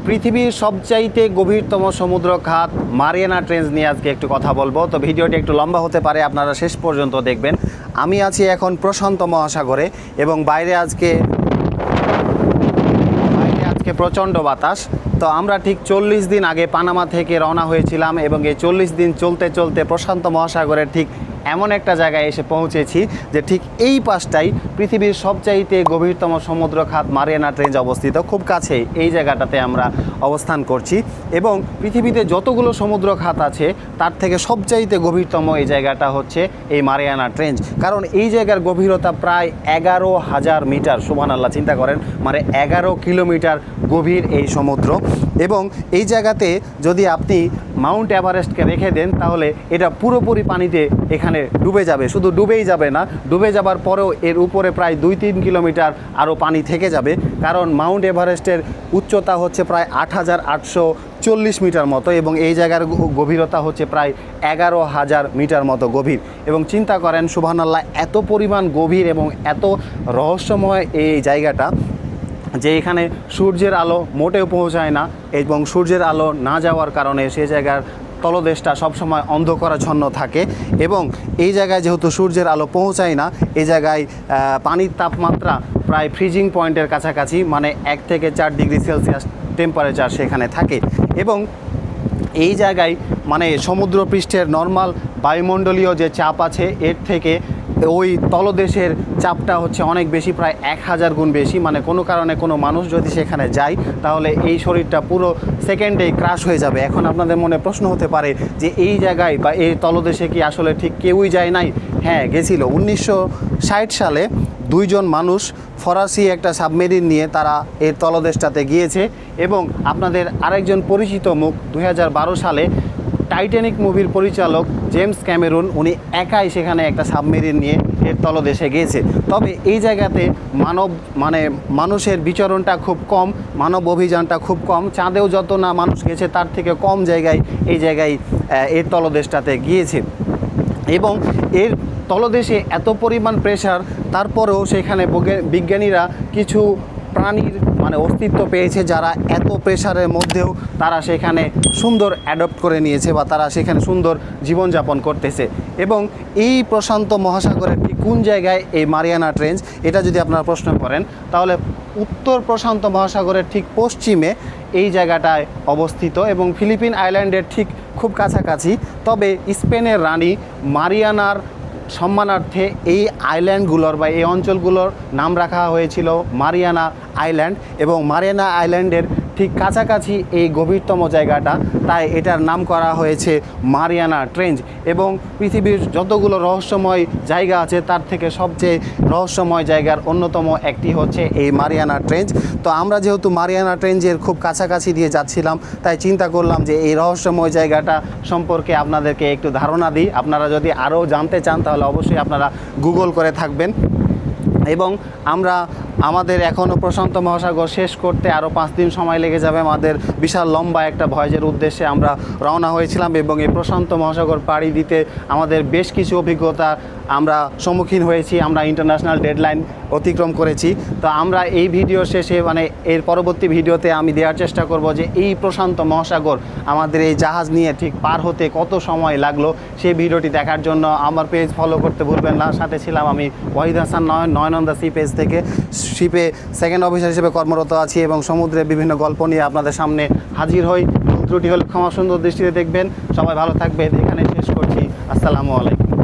পৃথিবীর সবচাইতে গভীরতম সমুদ্র খাত মারিয়ানা ট্রেঞ্চ নিয়ে আজকে একটু কথা বলবো। তো ভিডিওটি একটু লম্বা হতে পারে, আপনারা শেষ পর্যন্ত দেখবেন। আমি আছি এখন প্রশান্ত মহাসাগরে এবং বাইরে আজকে প্রচণ্ড বাতাস। তো আমরা ঠিক 40 দিন আগে পানামা থেকে রওনা হয়েছিলাম এবং এই 40 দিন চলতে চলতে প্রশান্ত মহাসাগরের ঠিক এমন একটা জায়গায় এসে পৌঁছেছি যে ঠিক এই পাশটাই পৃথিবীর সবচাইতে গভীরতম সমুদ্র খাত মারিয়ানা ট্রেঞ্চ অবস্থিত। খুব কাছেই এই জায়গাটাতে আমরা অবস্থান করছি এবং পৃথিবীতে যতগুলো সমুদ্র খাত আছে তার থেকে সবচাইতে গভীরতম এই জায়গাটা হচ্ছে এই মারিয়ানা ট্রেঞ্চ। কারণ এই জায়গার গভীরতা প্রায় 11,000 মিটার। সুবহানাল্লাহ, চিন্তা করেন, মানে 11 কিলোমিটার গভীর এই সমুদ্র। এবং এই জায়গাতে যদি আপনি মাউন্ট এভারেস্টকে রেখে দেন তাহলে এটা পুরোপুরি পানিতে এখানে ডুবে যাবে। শুধু ডুবেই যাবে না, ডুবে যাবার পরেও এর উপরে প্রায় 2-3 কিলোমিটার আরও পানি থেকে যাবে। কারণ মাউন্ট এভারেস্টের উচ্চতা হচ্ছে প্রায় 8,840 মিটার মতো এবং এই জায়গার গভীরতা হচ্ছে প্রায় 11,000 মিটার মতো গভীর। এবং চিন্তা করেন, সুবহানাল্লাহ, এত পরিমাণ গভীর এবং এত রহস্যময় এই জায়গাটা যে এখানে সূর্যের আলো মোটেও পৌঁছায় না এবং সূর্যের আলো না যাওয়ার কারণে সে জায়গার তলদেশটা সবসময় অন্ধকারাচ্ছন্ন থাকে। এবং এই জায়গায় যেহেতু সূর্যের আলো পৌঁছায় না, এই জায়গায় পানির তাপমাত্রা প্রায় ফ্রিজিং পয়েন্টের কাছাকাছি, মানে 1 থেকে 4 ডিগ্রি সেলসিয়াস টেম্পারেচার সেখানে থাকে। এবং এই জায়গায় মানে সমুদ্রপৃষ্ঠের নর্মাল বায়ুমণ্ডলীয় যে চাপ আছে এর থেকে ওই তলদেশের চাপটা হচ্ছে অনেক বেশি, প্রায় 1000 গুণ বেশি। মানে কোনো কারণে কোনো মানুষ যদি সেখানে যায় তাহলে এই শরীরটা পুরো সেকেন্ডেই ক্রাশ হয়ে যাবে। এখন আপনাদের মনে প্রশ্ন হতে পারে যে এই জায়গায় বা এই তলদেশে কি আসলে ঠিক কেউই যায় নাই? হ্যাঁ, গেছিল। 1960 সালে 2 জন মানুষ ফরাসি একটা সাবমেরিন নিয়ে তারা এর তলদেশটাতে গিয়েছে। এবং আপনাদের আরেকজন পরিচিত মুখ 2012 সালে টাইটানিক মুভির পরিচালক জেমস ক্যামেরুন, উনি একাই সেখানে একটা সাবমেরিন নিয়ে এর তলদেশে গিয়েছে। তবে এই জায়গাতে মানুষের বিচরণটা খুব কম, মানব অভিযানটা খুব কম। চাঁদেও যত না মানুষ গেছে তার থেকে কম জায়গায় এই জায়গায় এর তলদেশটাতে গিয়েছে। এবং এর তলদেশে এত পরিমাণ প্রেশার, তারপরেও সেখানে বিজ্ঞানীরা কিছু প্রাণীর অস্তিত্ব পেয়েছে যারা এত প্রেশারের মধ্যেও তারা সেখানে সুন্দর অ্যাডপ্ট করে নিয়েছে বা তারা সেখানে সুন্দর জীবনযাপন করতেছে। এবং এই প্রশান্ত মহাসাগরের ঠিক কোন জায়গায় এই মারিয়ানা ট্রেঞ্চ, এটা যদি আপনারা প্রশ্ন করেন তাহলে উত্তর প্রশান্ত মহাসাগরের ঠিক পশ্চিমে এই জায়গাটায় অবস্থিত এবং ফিলিপিন আইল্যান্ডের ঠিক খুব কাছাকাছি। তবে স্পেনের রানী মারিয়ানার সম্মানার্থে এই আইল্যান্ডগুলোর বা এই অঞ্চলগুলোর নাম রাখা হয়েছিল মারিয়ানা আইল্যান্ড। এবং মারিয়ানা আইল্যান্ডের ঠিক কাছাকাছি এই গভীরতম জায়গাটা, তাই এটার নাম করা হয়েছে মারিয়ানা ট্রেঞ্চ। এবং পৃথিবীর যতগুলো রহস্যময় জায়গা আছে তার থেকে সবচেয়ে রহস্যময় জায়গার অন্যতম একটি হচ্ছে এই মারিয়ানা ট্রেঞ্চ। তো আমরা যেহেতু মারিয়ানা ট্রেঞ্চের খুব কাছাকাছি দিয়ে যাচ্ছিলাম, তাই চিন্তা করলাম যে এই রহস্যময় জায়গাটা সম্পর্কে আপনাদেরকে একটু ধারণা দিই। আপনারা যদি আরও জানতে চান তাহলে অবশ্যই আপনারা গুগল করে থাকবেন। এবং আমাদের এখনও প্রশান্ত মহাসাগর শেষ করতে আরও 5 দিন সময় লেগে যাবে। আমাদের বিশাল লম্বা একটা ভয়েজের উদ্দেশ্যে আমরা রওনা হয়েছিলাম এবং এই প্রশান্ত মহাসাগর পাড়ি দিতে আমাদের বেশ কিছু অভিজ্ঞতা আমরা সম্মুখীন হয়েছি। আমরা ইন্টারন্যাশনাল ডেডলাইন অতিক্রম করেছি। তো আমরা এই ভিডিও শেষে এর পরবর্তী ভিডিওতে আমি দেওয়ার চেষ্টা করব যে এই প্রশান্ত মহাসাগর আমাদের এই জাহাজ নিয়ে ঠিক পার হতে কত সময় লাগলো। সেই ভিডিওটি দেখার জন্য আমার পেজ ফলো করতে ভুলবেন না। সাথে ছিলাম আমি ওয়াহিদ হাসান নয়ন অন দ্য সি পেজ থেকে। শিপে সেকেন্ড অফিসার হিসেবে কর্মরত আছি এবং সমুদ্রের বিভিন্ন গল্প নিয়ে আপনাদের সামনে হাজির হই। ভুল ত্রুটি হলে ক্ষমা সুন্দর দৃষ্টিতে দেখবেন। সবাই ভালো থাকবেন। এখানে শেষ করছি। আসসালামু আলাইকুম।